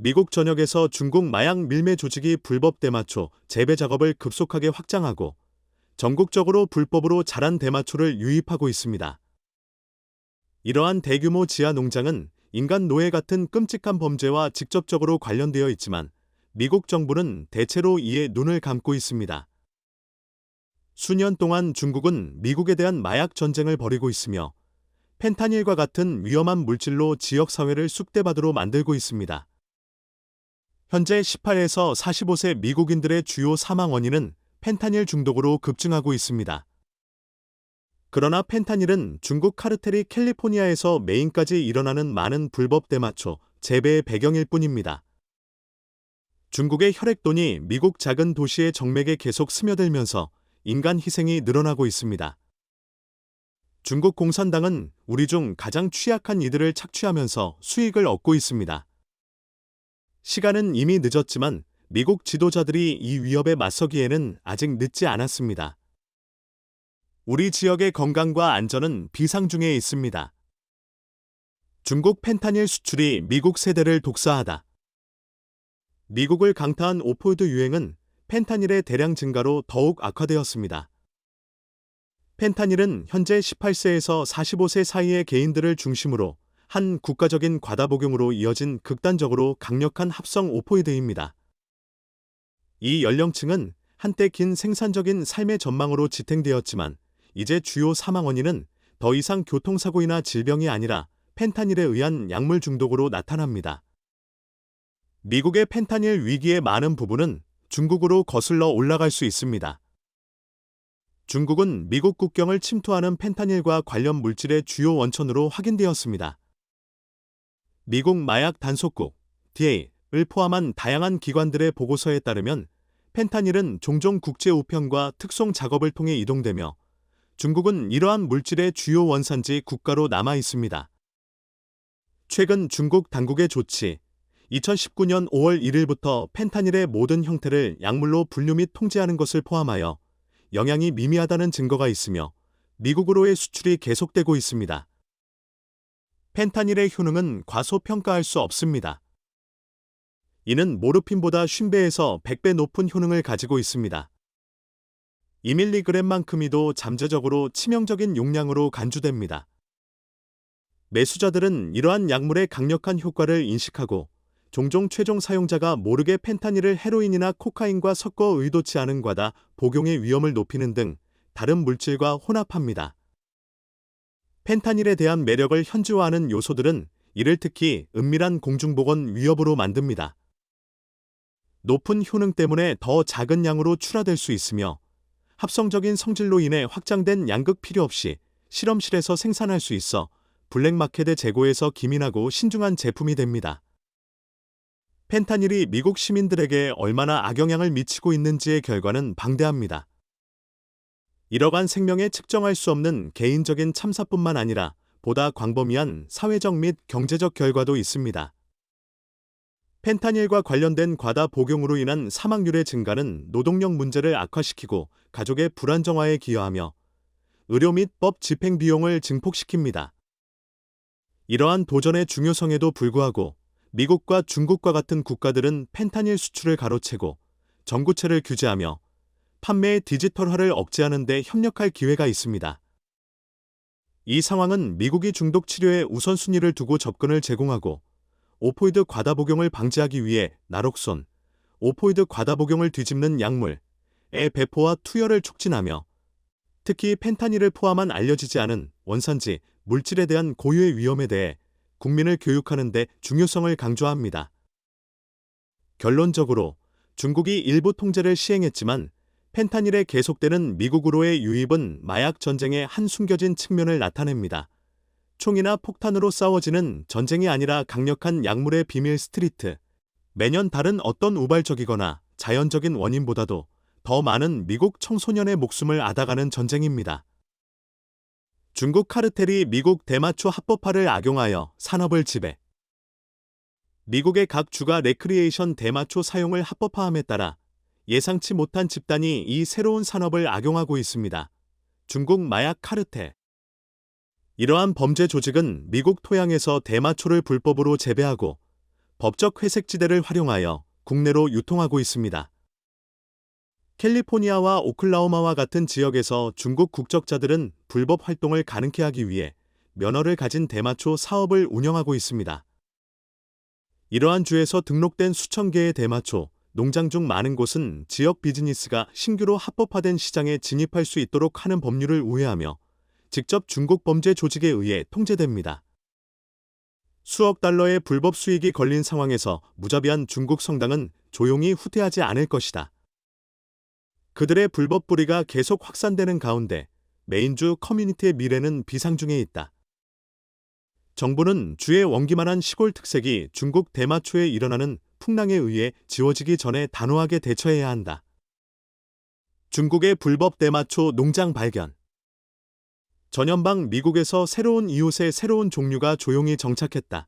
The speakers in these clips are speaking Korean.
미국 전역에서 중국 마약 밀매 조직이 불법 대마초 재배 작업을 급속하게 확장하고 전국적으로 불법으로 자란 대마초를 유입하고 있습니다. 이러한 대규모 지하 농장은 인간 노예 같은 끔찍한 범죄와 직접적으로 관련되어 있지만 미국 정부는 대체로 이에 눈을 감고 있습니다. 수년 동안 중국은 미국에 대한 마약 전쟁을 벌이고 있으며 펜타닐과 같은 위험한 물질로 지역 사회를 쑥대밭으로 만들고 있습니다. 현재 18에서 45세 미국인들의 주요 사망 원인은 펜타닐 중독으로 급증하고 있습니다. 그러나 펜타닐은 중국 카르텔이 캘리포니아에서 메인까지 일어나는 많은 불법 대마초 재배의 배경일 뿐입니다. 중국의 혈액돈이 미국 작은 도시의 정맥에 계속 스며들면서 인간 희생이 늘어나고 있습니다. 중국 공산당은 우리 중 가장 취약한 이들을 착취하면서 수익을 얻고 있습니다. 시간은 이미 늦었지만 미국 지도자들이 이 위협에 맞서기에는 아직 늦지 않았습니다. 우리 지역의 건강과 안전은 비상중에 있습니다. 중국 펜타닐 수출이 미국 세대를 독사하다. 미국을 강타한 오포이드 유행은 펜타닐의 대량 증가로 더욱 악화되었습니다. 펜타닐은 현재 18세에서 45세 사이의 개인들을 중심으로 한 국가적인 과다 복용으로 이어진 극단적으로 강력한 합성 오포이드입니다. 이 연령층은 한때 긴 생산적인 삶의 전망으로 지탱되었지만 이제 주요 사망 원인은 더 이상 교통사고이나 질병이 아니라 펜타닐에 의한 약물 중독으로 나타납니다. 미국의 펜타닐 위기의 많은 부분은 중국으로 거슬러 올라갈 수 있습니다. 중국은 미국 국경을 침투하는 펜타닐과 관련 물질의 주요 원천으로 확인되었습니다. 미국 마약 단속국 DEA를 포함한 다양한 기관들의 보고서에 따르면 펜타닐은 종종 국제 우편과 특송 작업을 통해 이동되며 중국은 이러한 물질의 주요 원산지 국가로 남아 있습니다. 최근 중국 당국의 조치, 2019년 5월 1일부터 펜타닐의 모든 형태를 약물로 분류 및 통제하는 것을 포함하여 영향이 미미하다는 증거가 있으며 미국으로의 수출이 계속되고 있습니다. 펜타닐의 효능은 과소평가할 수 없습니다. 이는 모르핀보다 50배에서 100배 높은 효능을 가지고 있습니다. 2mg만큼이도 잠재적으로 치명적인 용량으로 간주됩니다. 매수자들은 이러한 약물의 강력한 효과를 인식하고 종종 최종 사용자가 모르게 펜타닐을 헤로인이나 코카인과 섞어 의도치 않은 과다 복용의 위험을 높이는 등 다른 물질과 혼합합니다. 펜타닐에 대한 매력을 현지화하는 요소들은 이를 특히 은밀한 공중보건 위협으로 만듭니다. 높은 효능 때문에 더 작은 양으로 출하될 수 있으며 합성적인 성질로 인해 확장된 양극 필요 없이 실험실에서 생산할 수 있어 블랙마켓의 재고에서 기민하고 신중한 제품이 됩니다. 펜타닐이 미국 시민들에게 얼마나 악영향을 미치고 있는지의 결과는 방대합니다. 잃어간 생명에 측정할 수 없는 개인적인 참사뿐만 아니라 보다 광범위한 사회적 및 경제적 결과도 있습니다. 펜타닐과 관련된 과다 복용으로 인한 사망률의 증가는 노동력 문제를 악화시키고 가족의 불안정화에 기여하며 의료 및 법 집행 비용을 증폭시킵니다. 이러한 도전의 중요성에도 불구하고 미국과 중국과 같은 국가들은 펜타닐 수출을 가로채고 정구체를 규제하며 판매의 디지털화를 억제하는 데 협력할 기회가 있습니다. 이 상황은 미국이 중독 치료에 우선순위를 두고 접근을 제공하고 오포이드 과다 복용을 방지하기 위해 나록손, 오포이드 과다 복용을 뒤집는 약물의 배포와 투여를 촉진하며 특히 펜타닐을 포함한 알려지지 않은 원산지, 물질에 대한 고유의 위험에 대해 국민을 교육하는 데 중요성을 강조합니다. 결론적으로 중국이 일부 통제를 시행했지만 펜타닐의 계속되는 미국으로의 유입은 마약 전쟁의 한 숨겨진 측면을 나타냅니다. 총이나 폭탄으로 싸워지는 전쟁이 아니라 강력한 약물의 비밀 스트리트. 매년 다른 어떤 우발적이거나 자연적인 원인보다도 더 많은 미국 청소년의 목숨을 앗아가는 전쟁입니다. 중국 카르텔이 미국 대마초 합법화를 악용하여 산업을 지배. 미국의 각 주가 레크리에이션 대마초 사용을 합법화함에 따라 예상치 못한 집단이 이 새로운 산업을 악용하고 있습니다. 중국 마약 카르텔. 이러한 범죄 조직은 미국 토양에서 대마초를 불법으로 재배하고 법적 회색지대를 활용하여 국내로 유통하고 있습니다. 캘리포니아와 오클라호마와 같은 지역에서 중국 국적자들은 불법 활동을 가능케 하기 위해 면허를 가진 대마초 사업을 운영하고 있습니다. 이러한 주에서 등록된 수천 개의 대마초 농장 중 많은 곳은 지역 비즈니스가 신규로 합법화된 시장에 진입할 수 있도록 하는 법률을 우회하며 직접 중국 범죄 조직에 의해 통제됩니다. 수억 달러의 불법 수익이 걸린 상황에서 무자비한 중국 성당은 조용히 후퇴하지 않을 것이다. 그들의 불법 뿌리가 계속 확산되는 가운데 메인주 커뮤니티의 미래는 비상중에 있다. 정부는 주의 원기만한 시골 특색이 중국 대마초에 일어나는 풍랑에 의해 지워지기 전에 단호하게 대처해야 한다. 중국의 불법 대마초 농장 발견. 전연방 미국에서 새로운 이웃의 새로운 종류가 조용히 정착했다.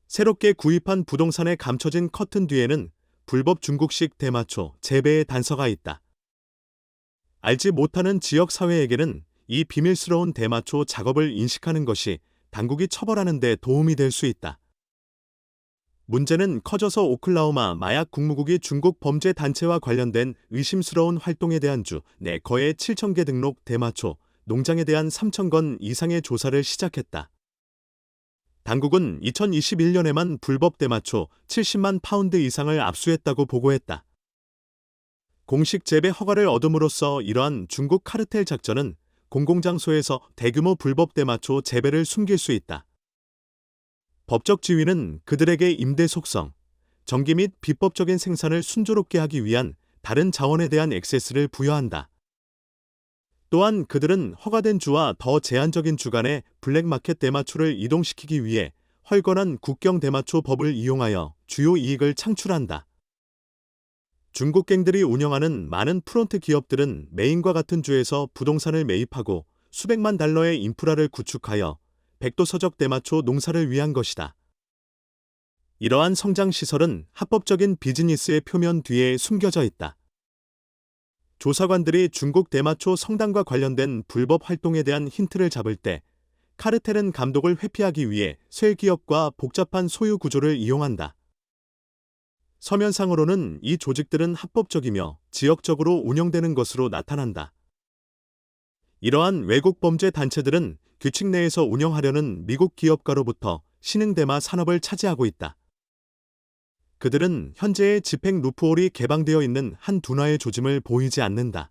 새롭게 구입한 부동산에 감춰진 커튼 뒤에는 불법 중국식 대마초 재배의 단서가 있다. 알지 못하는 지역 사회에게는 이 비밀스러운 대마초 작업을 인식하는 것이 당국이 처벌하는 데 도움이 될 수 있다. 문제는 커져서 오클라호마 마약 국무국이 중국 범죄 단체와 관련된 의심스러운 활동에 대한 주 거의 7,000개 등록 대마초 농장에 대한 3,000건 이상의 조사를 시작했다. 당국은 2021년에만 불법 대마초 70만 파운드 이상을 압수했다고 보고했다. 공식 재배 허가를 얻음으로써 이러한 중국 카르텔 작전은 공공장소에서 대규모 불법 대마초 재배를 숨길 수 있다. 법적 지위는 그들에게 임대 속성, 정기 및 비법적인 생산을 순조롭게 하기 위한 다른 자원에 대한 액세스를 부여한다. 또한 그들은 허가된 주와 더 제한적인 주 간의 블랙마켓 대마초를 이동시키기 위해 헐건한 국경 대마초 법을 이용하여 주요 이익을 창출한다. 중국갱들이 운영하는 많은 프론트 기업들은 메인과 같은 주에서 부동산을 매입하고 수백만 달러의 인프라를 구축하여 백도서적 대마초 농사를 위한 것이다. 이러한 성장시설은 합법적인 비즈니스의 표면 뒤에 숨겨져 있다. 조사관들이 중국 대마초 성당과 관련된 불법 활동에 대한 힌트를 잡을 때 카르텔은 감독을 회피하기 위해 쇠기업과 복잡한 소유 구조를 이용한다. 서면상으로는 이 조직들은 합법적이며 지역적으로 운영되는 것으로 나타난다. 이러한 외국 범죄 단체들은 규칙 내에서 운영하려는 미국 기업가로부터 신흥대마 산업을 차지하고 있다. 그들은 현재의 집행 루프홀이 개방되어 있는 한 둔화의 조짐을 보이지 않는다.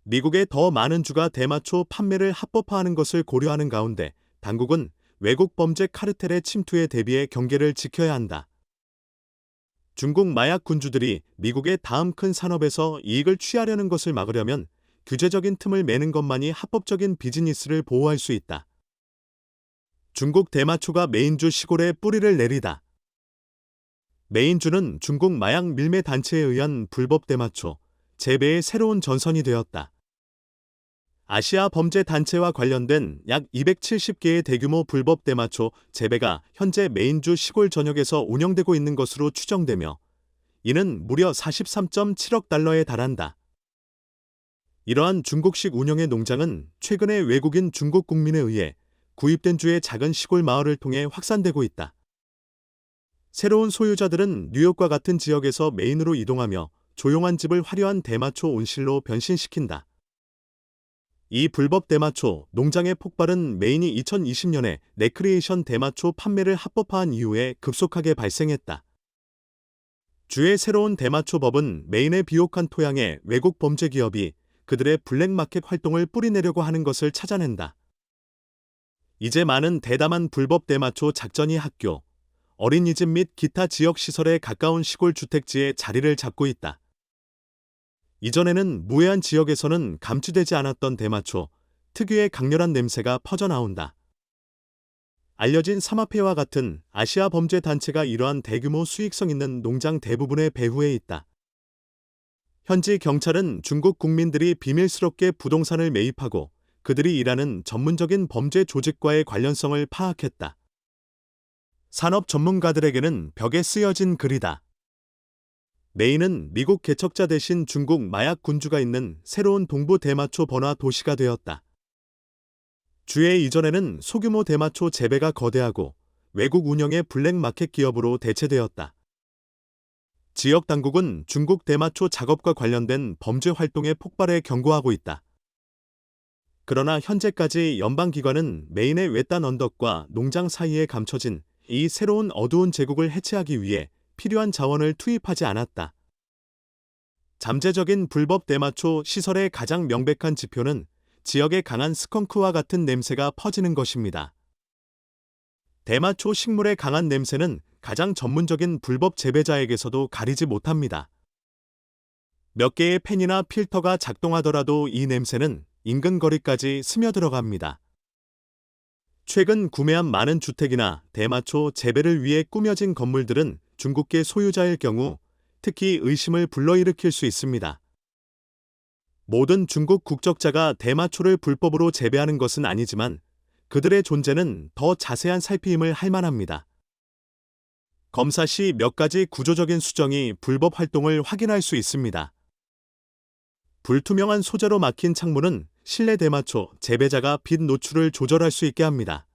미국의 더 많은 주가 대마초 판매를 합법화하는 것을 고려하는 가운데 당국은 외국 범죄 카르텔의 침투에 대비해 경계를 지켜야 한다. 중국 마약 군주들이 미국의 다음 큰 산업에서 이익을 취하려는 것을 막으려면 규제적인 틈을 매는 것만이 합법적인 비즈니스를 보호할 수 있다. 중국 대마초가 메인주 시골에 뿌리를 내리다. 메인주는 중국 마약 밀매 단체에 의한 불법 대마초 재배의 새로운 전선이 되었다. 아시아 범죄 단체와 관련된 약 270개의 대규모 불법 대마초 재배가 현재 메인주 시골 전역에서 운영되고 있는 것으로 추정되며 이는 무려 43.7억 달러에 달한다. 이러한 중국식 운영의 농장은 최근에 외국인 중국 국민에 의해 구입된 주의 작은 시골 마을을 통해 확산되고 있다. 새로운 소유자들은 뉴욕과 같은 지역에서 메인으로 이동하며 조용한 집을 화려한 대마초 온실로 변신시킨다. 이 불법 대마초 농장의 폭발은 메인이 2020년에 레크리에이션 대마초 판매를 합법화한 이후에 급속하게 발생했다. 주의 새로운 대마초 법은 메인의 비옥한 토양에 외국 범죄 기업이 그들의 블랙마켓 활동을 뿌리내려고 하는 것을 찾아낸다. 이제 많은 대담한 불법 대마초 작전이 학교, 어린이집 및 기타 지역시설에 가까운 시골 주택지에 자리를 잡고 있다. 이전에는 무해한 지역에서는 감지되지 않았던 대마초, 특유의 강렬한 냄새가 퍼져나온다. 알려진 사마페와 같은 아시아 범죄 단체가 이러한 대규모 수익성 있는 농장 대부분의 배후에 있다. 현지 경찰은 중국 국민들이 비밀스럽게 부동산을 매입하고 그들이 일하는 전문적인 범죄 조직과의 관련성을 파악했다. 산업 전문가들에게는 벽에 쓰여진 글이다. 메인은 미국 개척자 대신 중국 마약 군주가 있는 새로운 동부 대마초 번화 도시가 되었다. 주해 이전에는 소규모 대마초 재배가 거대하고 외국 운영의 블랙마켓 기업으로 대체되었다. 지역 당국은 중국 대마초 작업과 관련된 범죄 활동의 폭발에 경고하고 있다. 그러나 현재까지 연방기관은 메인의 외딴 언덕과 농장 사이에 감춰진 이 새로운 어두운 제국을 해체하기 위해 필요한 자원을 투입하지 않았다. 잠재적인 불법 대마초 시설의 가장 명백한 지표는 지역의 강한 스컹크와 같은 냄새가 퍼지는 것입니다. 대마초 식물의 강한 냄새는 가장 전문적인 불법 재배자에게서도 가리지 못합니다. 몇 개의 팬이나 필터가 작동하더라도 이 냄새는 인근 거리까지 스며들어갑니다. 최근 구매한 많은 주택이나 대마초 재배를 위해 꾸며진 건물들은 중국계 소유자일 경우 특히 의심을 불러일으킬 수 있습니다. 모든 중국 국적자가 대마초를 불법으로 재배하는 것은 아니지만 그들의 존재는 더 자세한 살피임을 할 만합니다. 검사 시 몇 가지 구조적인 수정이 불법 활동을 확인할 수 있습니다. 불투명한 소재로 막힌 창문은 실내 대마초 재배자가 빛 노출을 조절할 수 있게 합니다.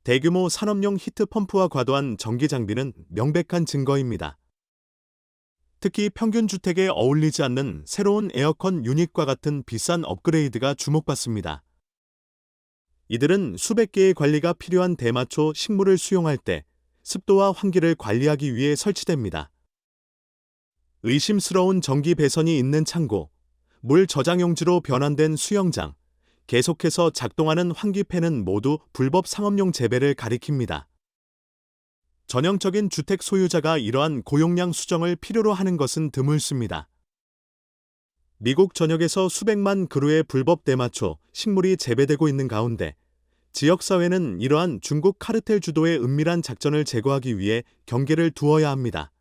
대규모 산업용 히트펌프와 과도한 전기 장비는 명백한 증거입니다. 특히 평균 주택에 어울리지 않는 새로운 에어컨 유닛과 같은 비싼 업그레이드가 주목받습니다. 이들은 수백 개의 관리가 필요한 대마초 식물을 수용할 때 습도와 환기를 관리하기 위해 설치됩니다. 의심스러운 전기 배선이 있는 창고, 물 저장용지로 변환된 수영장, 계속해서 작동하는 환기팬은 모두 불법 상업용 재배를 가리킵니다. 전형적인 주택 소유자가 이러한 고용량 수정을 필요로 하는 것은 드물습니다. 미국 전역에서 수백만 그루의 불법 대마초 식물이 재배되고 있는 가운데 지역사회는 이러한 중국 카르텔 주도의 은밀한 작전을 제거하기 위해 경계를 두어야 합니다.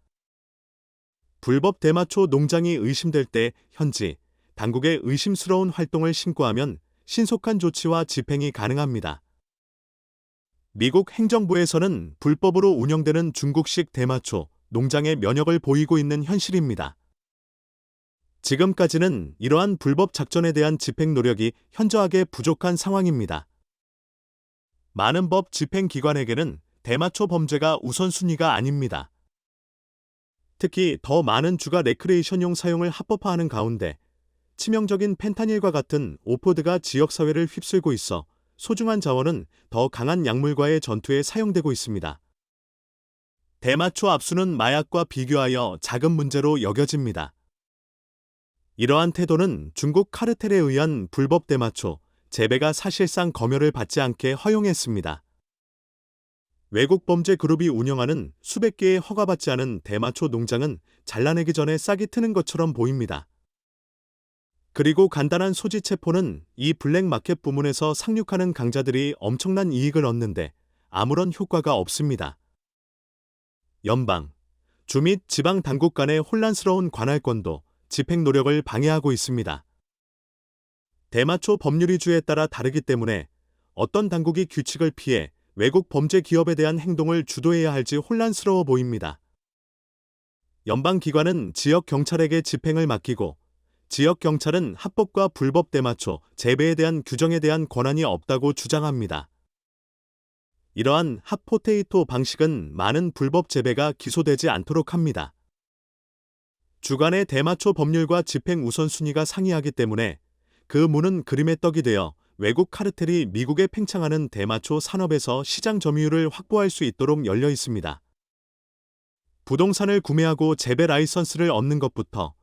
불법 대마초 농장이 의심될 때 현지 당국의 의심스러운 활동을 신고하면 신속한 조치와 집행이 가능합니다. 미국 행정부에서는 불법으로 운영되는 중국식 대마초 농장의 면역을 보이고 있는 현실입니다. 지금까지는 이러한 불법 작전에 대한 집행 노력이 현저하게 부족한 상황입니다. 많은 법 집행기관에게는 대마초 범죄가 우선순위가 아닙니다. 특히 더 많은 주가 레크레이션용 사용을 합법화하는 가운데 치명적인 펜타닐과 같은 오포드가 지역사회를 휩쓸고 있어 소중한 자원은 더 강한 약물과의 전투에 사용되고 있습니다. 대마초 압수는 마약과 비교하여 작은 문제로 여겨집니다. 이러한 태도는 중국 카르텔에 의한 불법 대마초 재배가 사실상 검열을 받지 않게 허용했습니다. 외국 범죄 그룹이 운영하는 수백 개의 허가받지 않은 대마초 농장은 잘라내기 전에 싹이 트는 것처럼 보입니다. 그리고 간단한 소지 체포는 이 블랙마켓 부문에서 상륙하는 강자들이 엄청난 이익을 얻는데 아무런 효과가 없습니다. 연방, 주 및 지방 당국 간의 혼란스러운 관할권도 집행 노력을 방해하고 있습니다. 대마초 법률이 주에 따라 다르기 때문에 어떤 당국이 규칙을 피해 외국 범죄 기업에 대한 행동을 주도해야 할지 혼란스러워 보입니다. 연방기관은 지역 경찰에게 집행을 맡기고 지역 경찰은 합법과 불법 대마초 재배에 대한 규정에 대한 권한이 없다고 주장합니다. 이러한 핫포테이토 방식은 많은 불법 재배가 기소되지 않도록 합니다. 주간의 대마초 법률과 집행 우선순위가 상이하기 때문에 그 문은 그림의 떡이 되어 외국 카르텔이 미국에 팽창하는 대마초 산업에서 시장 점유율을 확보할 수 있도록 열려 있습니다. 부동산을 구매하고 재배 라이선스를 얻는 것부터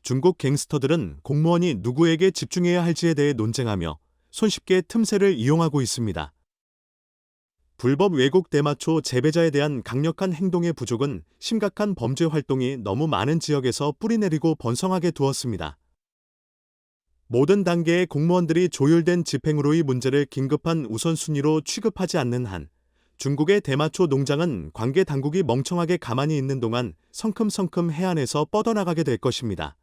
중국 갱스터들은 공무원이 누구에게 집중해야 할지에 대해 논쟁하며 손쉽게 틈새를 이용하고 있습니다. 불법 외국 대마초 재배자에 대한 강력한 행동의 부족은 심각한 범죄 활동이 너무 많은 지역에서 뿌리내리고 번성하게 두었습니다. 모든 단계의 공무원들이 조율된 집행으로의 문제를 긴급한 우선순위로 취급하지 않는 한 중국의 대마초 농장은 관계 당국이 멍청하게 가만히 있는 동안 성큼성큼 해안에서 뻗어나가게 될 것입니다.